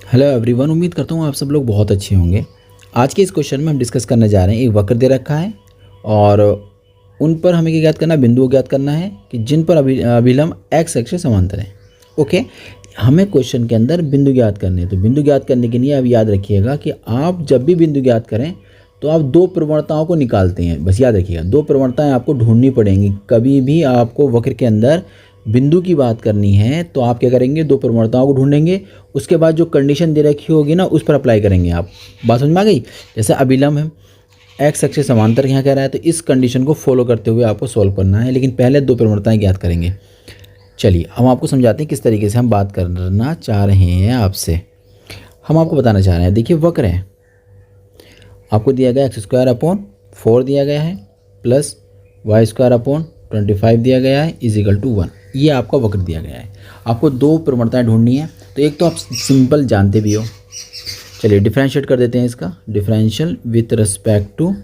Hello everyone, उम्मीद करता हूँ आप सब लोग बहुत अच्छे होंगे। आज के इस क्वेश्चन में हम डिस्कस करने जा रहे हैं, एक वक्र दे रखा है और उन पर हमें क्या ज्ञात करना है, बिंदु ज्ञात करना है कि जिन पर अभिलंब एक्स अक्ष से समांतर है। ओके, हमें क्वेश्चन के अंदर बिंदु ज्ञात करने हैं। तो बिंदु ज्ञात करने के लिए अब याद रखिएगा कि आप जब भी बिंदु ज्ञात करें तो आप दो प्रवणताओं को निकालते हैं। बस याद रखिएगा, दो प्रवणताएं आपको ढूंढनी पड़ेंगी। कभी भी आपको वक्र के अंदर बिंदु की बात करनी है तो आप क्या करेंगे, दो प्रवणताओं को ढूंढेंगे। उसके बाद जो कंडीशन दे रखी होगी ना, उस पर अप्लाई करेंगे। आप बात समझ में आ गई? जैसे अभिलंब है एक्स अक्ष से समांतर यहाँ कह रहा है, तो इस कंडीशन को फॉलो करते हुए आपको सॉल्व करना है, लेकिन पहले दो प्रवणताएं ज्ञात करेंगे। चलिए हम आपको समझाते हैं किस तरीके से हम बात करना चाह रहे हैं आपसे। हम आपको बताना चाह रहे हैं, देखिए वक्र है, आपको दिया गया x² / 4 दिया गया है, प्लस y² / 25 दिया गया है, = 1। ये आपका वक्र दिया गया है। आपको दो प्रवणताएं ढूंढनी है। तो एक तो आप सिंपल जानते भी हो, चलिए डिफरेंशिएट कर देते हैं इसका। Differential with respect to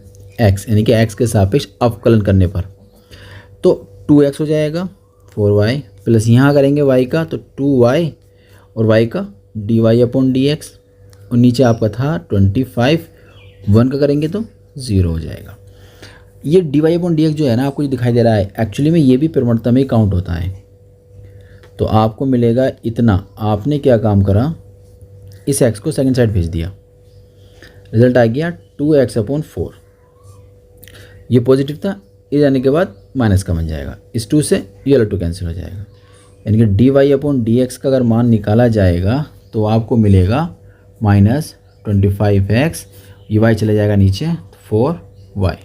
x, यानी कि x के सापेक्ष अवकलन करने पर तो 2x हो जाएगा, 4y प्लस यहाँ करेंगे y का तो 2y और y का dy/dx, और नीचे आपका था 25, 1 का करेंगे तो 0 हो जाएगा। ये dy/dx जो है ना, आपको जो दिखाई दे रहा है, एक्चुअली में ये भी प्रवणता में काउंट होता है। तो आपको मिलेगा इतना। आपने क्या काम करा, इस x को सेकंड साइड भेज दिया, रिजल्ट आ गया 2x/4। ये पॉजिटिव था, ये जाने के बाद माइनस का बन जाएगा, इस 2 से ये वाला 2 कैंसिल हो जाएगा। यानी कि dy/dx का अगर मान निकाला जाएगा तो आपको मिलेगा -25x, ये y चला जाएगा नीचे, 4y।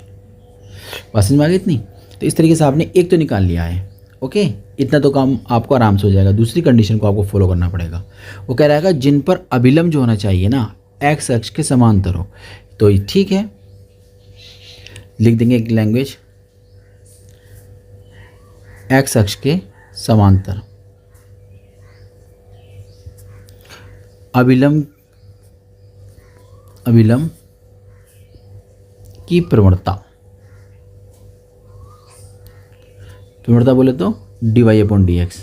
बात समझ में आ गई इतनी? तो इस तरीके से आपने एक तो निकाल लिया है। ओके, इतना तो काम आपको आराम से हो जाएगा। दूसरी कंडीशन को आपको फॉलो करना पड़ेगा। वो कह रहा है जिन पर अभिलंब जो होना चाहिए ना, एक्स अक्ष के समांतर हो। तो ठीक है, लिख देंगे एक लैंग्वेज, एक्स अक्ष के समांतर अभिलंब की प्रवणता बोले तो dy/dx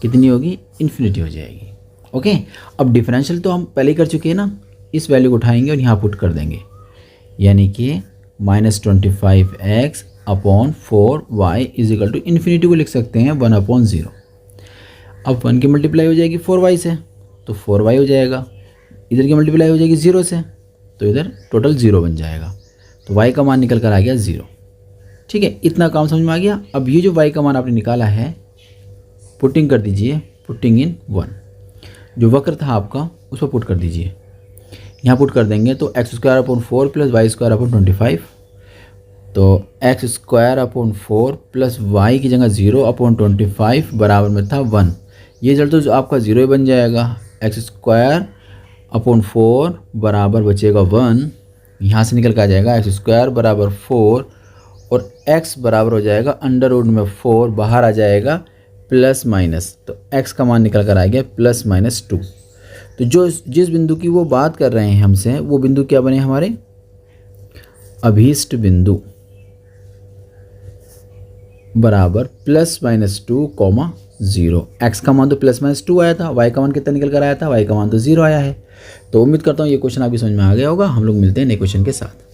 कितनी होगी, इन्फिनिटी हो जाएगी। ओके, अब डिफरेंशियल तो हम पहले ही कर चुके हैं ना, इस वैल्यू को उठाएंगे और यहाँ पुट कर देंगे, यानी कि -25x/4y = इन्फिनिटी को लिख सकते हैं 1/0। अब 1 की मल्टीप्लाई हो जाएगी 4y से तो 4y हो जाएगा, इधर की मल्टीप्लाई हो जाएगी 0 से तो इधर टोटल 0 बन जाएगा। तो y का मान निकल कर आ गया 0। ठीक है, इतना काम समझ में आ गया। अब ये जो y का मान आपने निकाला है, पुटिंग कर दीजिए, पुटिंग इन 1। जो वक्र था आपका उस पर पुट कर दीजिए, यहाँ पुट कर देंगे तो x² / 4 प्लस y² / 25। तो x² / 4 प्लस y की जगह 0/25 बराबर में था 1। ये रिजल्ट तो आपका 0 ही बन जाएगा। x² / 4 बराबर बचेगा 1, यहाँ से निकल कर आ जाएगा x² = 4 और x बराबर हो जाएगा √4, बाहर आ जाएगा प्लस माइनस, तो x का मान निकल कर आ गया +-2। तो जिस बिंदु की वो बात कर रहे हैं हमसे, वो बिंदु क्या बने हमारे, अभीष्ट बिंदु बराबर +-2, 0। x का मान तो +-2 आया था, y का मान कितना निकल कर आया था, y का मान तो 0 आया है। तो उम्मीद करता हूँ ये क्वेश्चन आपकी समझ में आ गया होगा। हम लोग मिलते हैं नए क्वेश्चन के साथ।